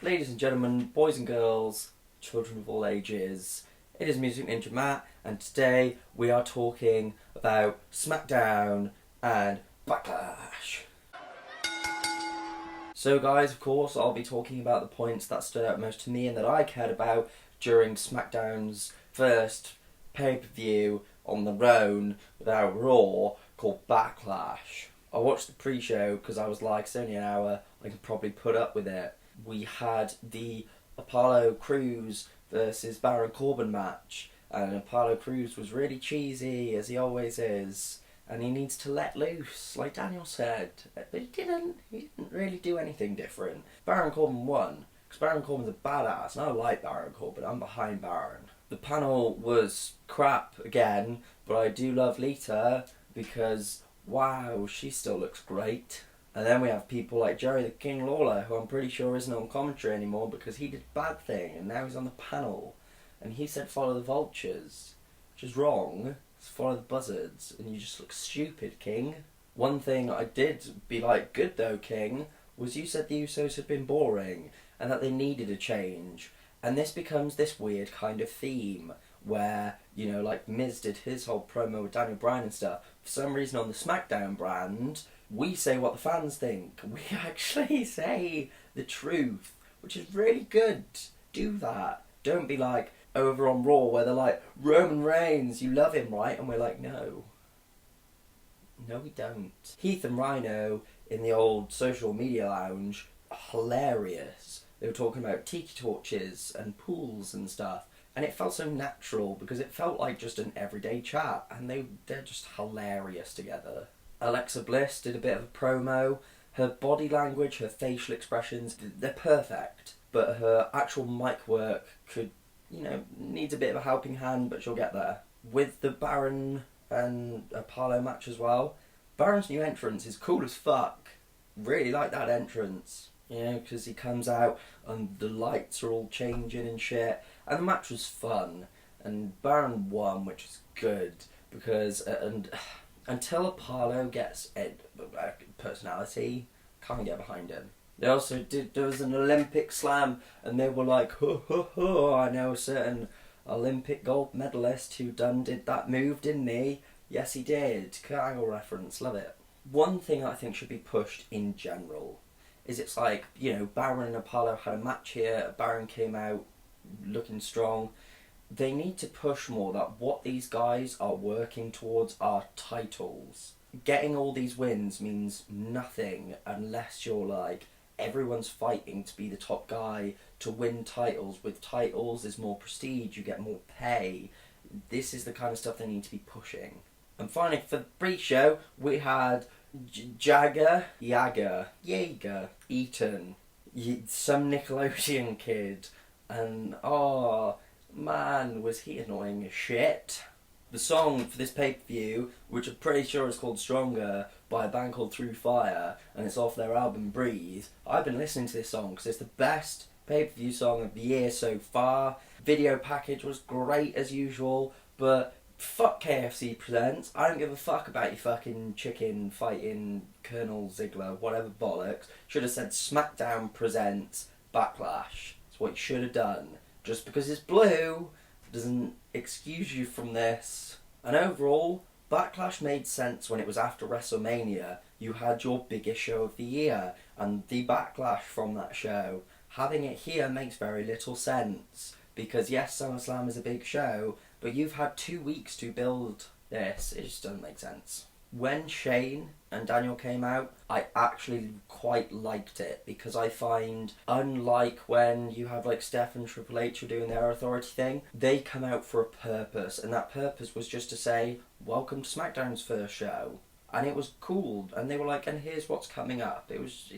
Ladies and gentlemen, boys and girls, children of all ages, it is Music Ninja Matt, and today we are talking about SmackDown and Backlash. So guys, of course, I'll be talking about the points that stood out most to me and that I cared about during SmackDown's first pay-per-view on their own without Raw, called Backlash. I watched the pre-show because I was like, it's only an hour, I can probably put up with it. We had the Apollo Crews versus Baron Corbin match, and Apollo Crews was really cheesy, as he always is, and he needs to let loose, like Daniel said, but he didn't really do anything different. Baron Corbin won, because Baron Corbin's a badass, and I like Baron Corbin, I'm behind Baron. The panel was crap again, but I do love Lita, because wow, she still looks great. And then we have people like Jerry the King Lawler, who I'm pretty sure isn't on commentary anymore because he did a bad thing and now he's on the panel. And he said follow the vultures, which is wrong. It's follow the buzzards, and you just look stupid, King. One thing I did be like, good though, King, was you said the Usos had been boring and that they needed a change. And this becomes this weird kind of theme where, you know, like Miz did his whole promo with Daniel Bryan and stuff. For some reason on the SmackDown brand, we say what the fans think. We actually say the truth, which is really good. Do that. Don't be like over on Raw where they're like, Roman Reigns, you love him, right? And we're like, no. No, we don't. Heath and Rhino in the old social media lounge, hilarious. They were talking about tiki torches and pools and stuff. And it felt so natural because it felt like just an everyday chat. And they're just hilarious together. Alexa Bliss did a bit of a promo. Her body language, her facial expressions, they're perfect. But her actual mic work could, needs a bit of a helping hand, but she'll get there. With the Baron and Apollo match as well, Baron's new entrance is cool as fuck. Really like that entrance. Because he comes out and the lights are all changing and shit. And the match was fun. And Baron won, which is good. Because, until Apollo gets a personality, can't get behind him. They also there was an Olympic slam, and they were like, ho ho ho, I know a certain Olympic gold medalist who did that move, didn't he? Yes, he did. Kurt Angle reference, love it. One thing I think should be pushed in general is it's like, Baron and Apollo had a match here, Baron came out looking strong. They need to push more that what these guys are working towards are titles. Getting all these wins means nothing unless you're like, everyone's fighting to be the top guy, to win titles. With titles, there's more prestige, you get more pay. This is the kind of stuff they need to be pushing. And finally, for the pre-show, we had Jaeger, Eaton, some Nickelodeon kid, and man, was he annoying as shit. The song for this pay-per-view, which I'm pretty sure is called Stronger, by a band called Through Fire, and it's off their album Breathe. I've been listening to this song because it's the best pay-per-view song of the year so far. Video package was great as usual, but fuck KFC Presents. I don't give a fuck about your fucking chicken fighting Colonel Ziggler, whatever bollocks. Should have said SmackDown Presents Backlash. That's what you should have done. Just because it's blue doesn't excuse you from this. And overall, Backlash made sense when it was after WrestleMania. You had your biggest show of the year, and the backlash from that show. Having it here makes very little sense. Because yes, SummerSlam is a big show, but you've had 2 weeks to build this. It just doesn't make sense. When Shane and Daniel came out, I actually quite liked it because I find, unlike when you have like Steph and Triple H who are doing their authority thing, they come out for a purpose, and that purpose was just to say, welcome to SmackDown's first show. And it was cool, and they were like, and here's what's coming up. It was,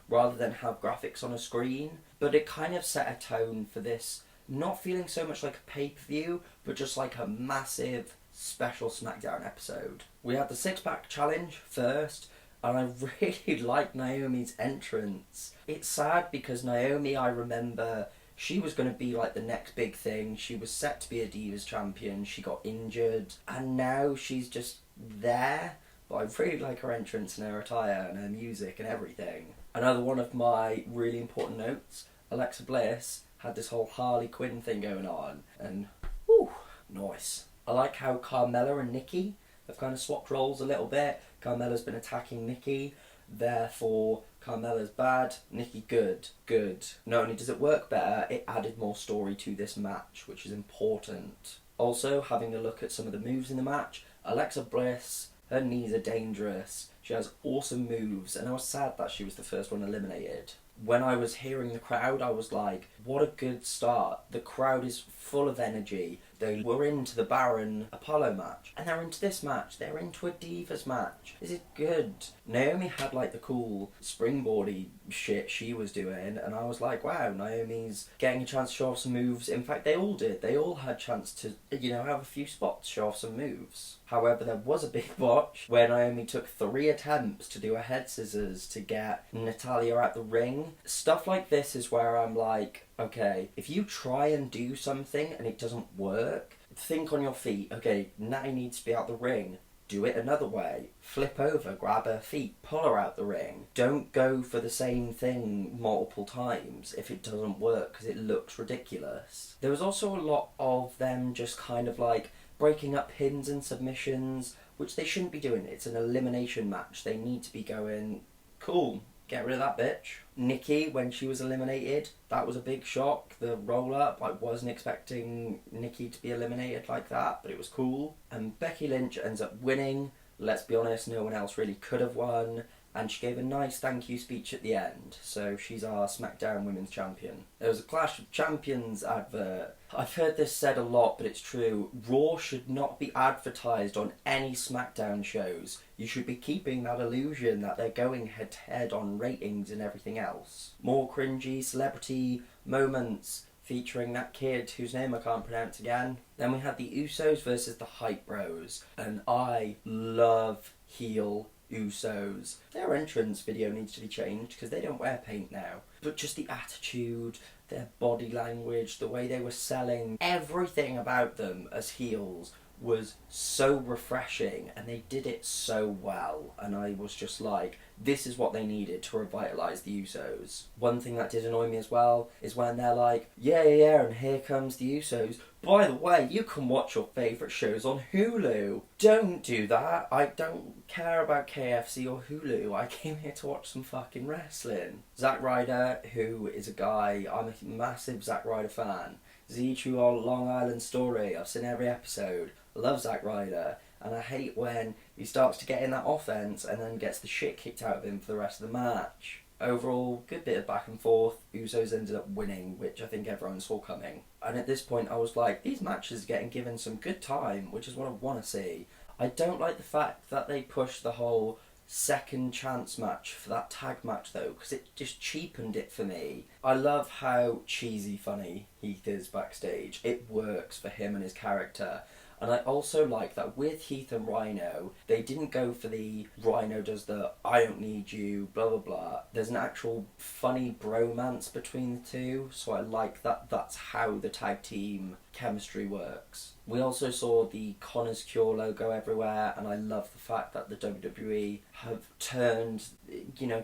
rather than have graphics on a screen, but it kind of set a tone for this, not feeling so much like a pay-per-view, but just like a massive special SmackDown episode. We had the six-pack challenge first, and I really liked Naomi's entrance. It's sad because Naomi, I remember, she was going to be like the next big thing. She was set to be a Divas champion. She got injured, and now she's just there. But I really like her entrance and her attire and her music and everything. Another one of my really important notes, Alexa Bliss had this whole Harley Quinn thing going on, and whew, nice. I like how Carmella and Nikki have kind of swapped roles a little bit. Carmella's been attacking Nikki, therefore Carmella's bad, Nikki good. Good. Not only does it work better, it added more story to this match, which is important. Also, having a look at some of the moves in the match, Alexa Bliss, her knees are dangerous. She has awesome moves, and I was sad that she was the first one eliminated. When I was hearing the crowd, I was like, what a good start. The crowd is full of energy. They were into the Baron Apollo match, and they're into this match. They're into a Divas match. This is good. Naomi had like the cool springboardy shit she was doing, and I was like, wow, Naomi's getting a chance to show off some moves. In fact, they all did. They all had a chance to, have a few spots, show off some moves. However, there was a big botch where Naomi took 3 attempts to do a head scissors to get Natalya out the ring. Stuff like this is where I'm like, okay, if you try and do something and it doesn't work, think on your feet. Okay, Natty needs to be out the ring. Do it another way. Flip over, grab her feet, pull her out the ring. Don't go for the same thing multiple times if it doesn't work, because it looks ridiculous. There was also a lot of them just kind of like breaking up pins and submissions, which they shouldn't be doing. It's an elimination match. They need to be going, cool, get rid of that bitch. Nikki, when she was eliminated, that was a big shock. The roll-up, I wasn't expecting Nikki to be eliminated like that, but it was cool. And Becky Lynch ends up winning. Let's be honest, no one else really could have won. And she gave a nice thank you speech at the end. So she's our SmackDown Women's Champion. There was a Clash of Champions advert. I've heard this said a lot, but it's true. Raw should not be advertised on any SmackDown shows. You should be keeping that illusion that they're going head to head on ratings and everything else. More cringy celebrity moments featuring that kid whose name I can't pronounce again. Then we had the Usos versus the Hype Bros. And I love heel Usos. Their entrance video needs to be changed because they don't wear paint now. But just the attitude, their body language, the way they were selling, everything about them as heels was so refreshing, and they did it so well, and I was just like, this is what they needed to revitalise the Usos. One thing that did annoy me as well is when they're like, yeah, and here comes the Usos. By the way, you can watch your favourite shows on Hulu. Don't do that. I don't care about KFC or Hulu. I came here to watch some fucking wrestling. Zack Ryder, who is a guy, I'm a massive Zack Ryder fan. Z2 Long Island Story, I've seen every episode. I love Zack Ryder, and I hate when he starts to get in that offense and then gets the shit kicked out of him for the rest of the match. Overall, good bit of back and forth. Usos ended up winning, which I think everyone saw coming. And at this point I was like, these matches are getting given some good time, which is what I want to see. I don't like the fact that they pushed the whole second chance match for that tag match though, because it just cheapened it for me. I love how cheesy funny Heath is backstage. It works for him and his character. And I also like that with Heath and Rhino, they didn't go for the Rhino does the I don't need you, blah blah blah. There's an actual funny bromance between the two, so I like that that's how the tag team chemistry works. We also saw the Connor's Cure logo everywhere, and I love the fact that the WWE have turned,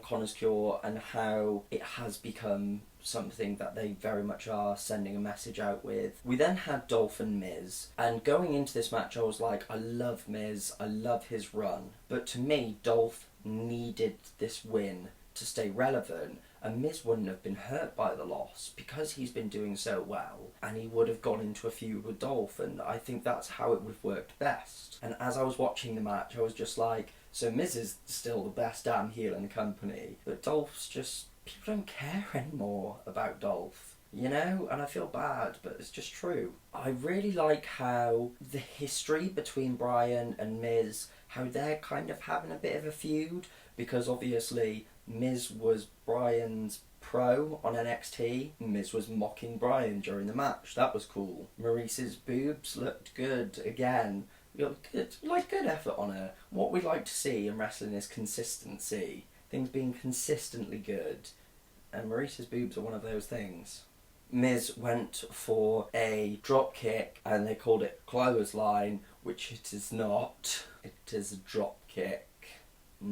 Connor's Cure and how it has become something that they very much are sending a message out with. We then had Dolph and Miz, and going into this match I was like, I love Miz, I love his run, but to me Dolph needed this win to stay relevant, and Miz wouldn't have been hurt by the loss because he's been doing so well, and he would have gone into a feud with Dolph, and I think that's how it would have worked best. And as I was watching the match I was just like, so Miz is still the best damn heel in the company, but Dolph's just, people don't care anymore about Dolph, and I feel bad, but it's just true. I really like how the history between Bryan and Miz, how they're kind of having a bit of a feud, because obviously Miz was Bryan's pro on NXT. Miz was mocking Bryan during the match. That was cool. Maurice's boobs looked good again. Good effort on her. What we like to see in wrestling is consistency. Things being consistently good. And Maurice's boobs are one of those things. Miz went for a drop kick and they called it clothesline, which it is not. It is a drop kick.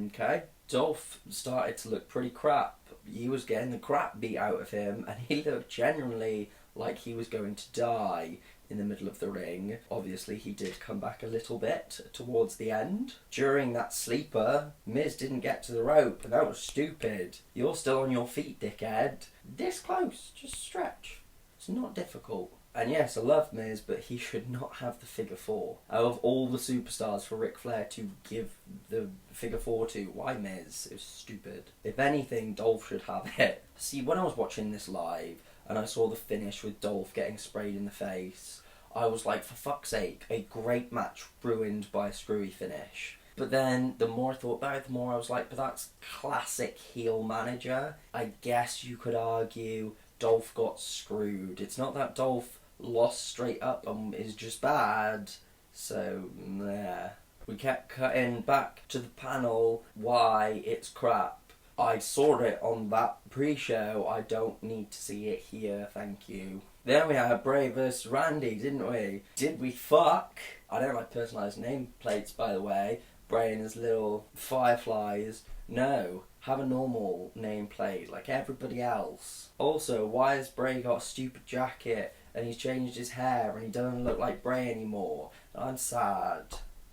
Okay. Dolph started to look pretty crap he was getting the crap beat out of him, and he looked genuinely like he was going to die in the middle of the ring. Obviously, he did come back a little bit towards the end. During that sleeper, Miz didn't get to the rope, and that was stupid. You're still on your feet, dickhead. This close, just stretch. It's not difficult. And yes, I love Miz, but he should not have the figure four. Out of all the superstars for Ric Flair to give the figure four to, why Miz? It was stupid. If anything, Dolph should have it. See, when I was watching this live, and I saw the finish with Dolph getting sprayed in the face, I was like, for fuck's sake, a great match ruined by a screwy finish. But then, the more I thought about it, the more I was like, but that's classic heel manager. I guess you could argue Dolph got screwed. It's not that Dolph lost straight up and is just bad. So, yeah. We kept cutting back to the panel why it's crap. I saw it on that pre-show. I don't need to see it here, thank you. Then we had Bray vs Randy, didn't we? Did we fuck? I don't like personalised nameplates, by the way. Bray and his little fireflies. No, have a normal nameplate like everybody else. Also, why has Bray got a stupid jacket and he's changed his hair and he doesn't look like Bray anymore? I'm sad.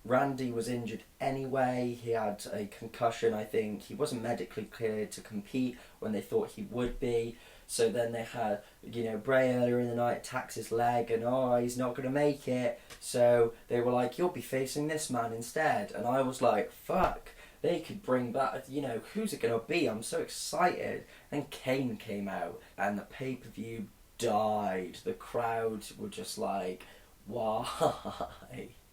Randy was injured anyway. He had a concussion, I think. He wasn't medically cleared to compete when they thought he would be. So then they had, Bray earlier in the night attacks his leg and, he's not going to make it. So they were like, you'll be facing this man instead. And I was like, fuck, they could bring back, who's it going to be? I'm so excited. And Kane came out and the pay-per-view died. The crowd were just like, why?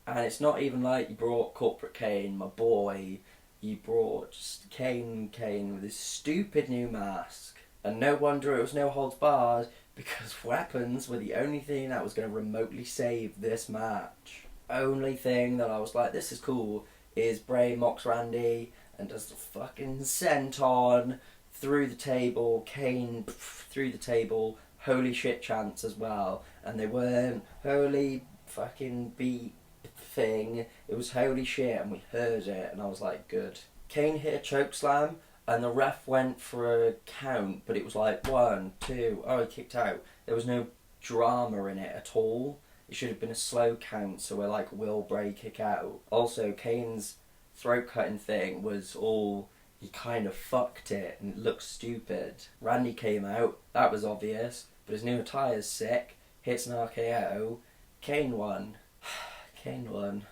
And it's not even like you brought Corporate Kane, my boy. You brought just Kane with his stupid new mask. And no wonder it was no holds barred, because weapons were the only thing that was going to remotely save this match. Only thing that I was like, this is cool, is Bray mocks Randy and does the fucking senton through the table, Kane through the table, holy shit chants as well. And they weren't holy fucking beat thing, it was holy shit, and we heard it, and I was like, good. Kane hit a chokeslam, and the ref went for a count, but it was like 1, 2, he kicked out. There was no drama in it at all. It should have been a slow count, so we're like, will Bray kick out? Also, Kane's throat cutting thing was all, he kind of fucked it, and it looked stupid. Randy came out, that was obvious, but his new attire's sick, hits an RKO, Kane won. Kane won.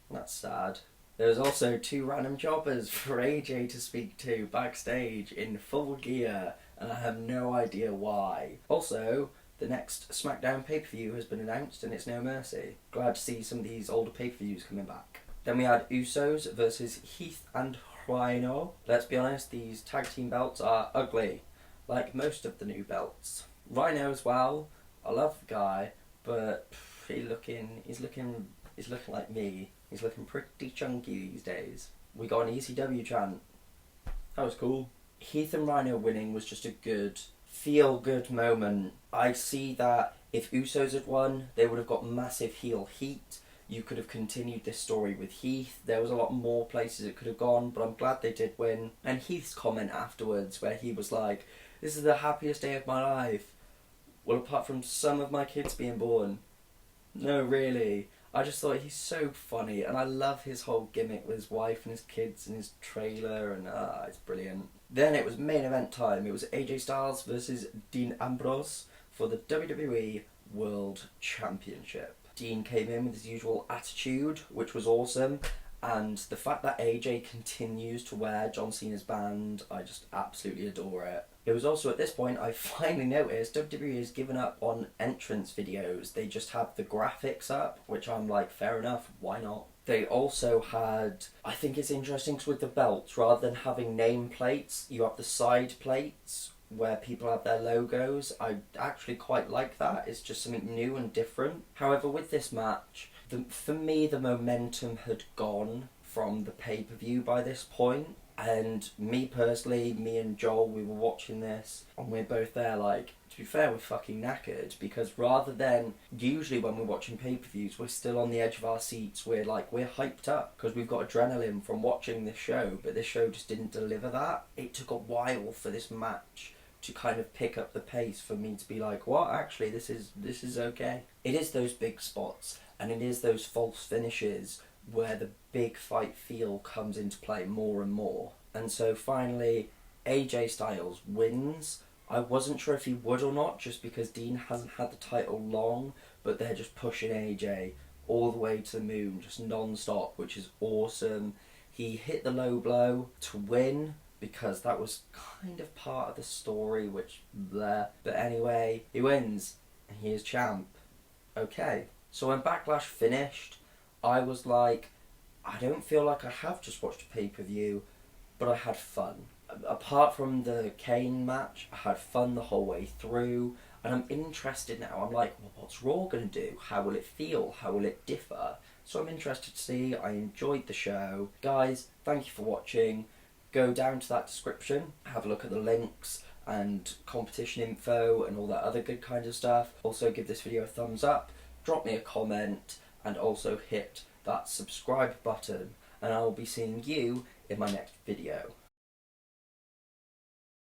That's sad. There was also 2 random jobbers for AJ to speak to backstage in full gear, and I have no idea why. Also, the next SmackDown pay-per-view has been announced, and it's No Mercy. Glad to see some of these older pay-per-views coming back. Then we had Usos versus Heath and Rhino. Let's be honest, these tag team belts are ugly, like most of the new belts. Rhino as well. I love the guy, but he's looking like me. He's looking pretty chunky these days. We got an ECW chant. That was cool. Heath and Rhino winning was just a good, feel-good moment. I see that if Usos had won, they would have got massive heel heat. You could have continued this story with Heath. There was a lot more places it could have gone, but I'm glad they did win. And Heath's comment afterwards, where he was like, this is the happiest day of my life. Well, apart from some of my kids being born. No, really. I just thought he's so funny, and I love his whole gimmick with his wife and his kids and his trailer, and it's brilliant. Then it was main event time. It was AJ Styles versus Dean Ambrose for the WWE World Championship. Dean came in with his usual attitude, which was awesome, and the fact that AJ continues to wear John Cena's band, I just absolutely adore it. It was also at this point I finally noticed WWE has given up on entrance videos. They just have the graphics up, which I'm like, fair enough, why not? They also had, I think it's interesting because with the belts, rather than having nameplates, you have the side plates where people have their logos. I actually quite like that. It's just something new and different. However, with this match, for me the momentum had gone from the pay-per-view by this point. And me personally, me and Joel, we were watching this, and we're both there like, to be fair, we're fucking knackered, because rather than, usually when we're watching pay-per-views, we're still on the edge of our seats, we're hyped up, because we've got adrenaline from watching this show, but this show just didn't deliver that. It took a while for this match to kind of pick up the pace for me to be like, what, actually, this is okay. It is those big spots, and it is those false finishes where the big fight feel comes into play more and more. And so finally, AJ Styles wins. I wasn't sure if he would or not, just because Dean hasn't had the title long, but they're just pushing AJ all the way to the moon, just non-stop, which is awesome. He hit the low blow to win, because that was kind of part of the story, which bleh. But anyway, he wins, and he is champ. Okay, so when Backlash finished, I was like, I don't feel like I have just watched a pay-per-view, but I had fun. Apart from the Kane match, I had fun the whole way through, and I'm interested now. I'm like, well, what's Raw going to do? How will it feel? How will it differ? So I'm interested to see. I enjoyed the show. Guys, thank you for watching. Go down to that description, have a look at the links and competition info and all that other good kind of stuff. Also give this video a thumbs up, drop me a comment, and also hit that subscribe button, and I will be seeing you in my next video.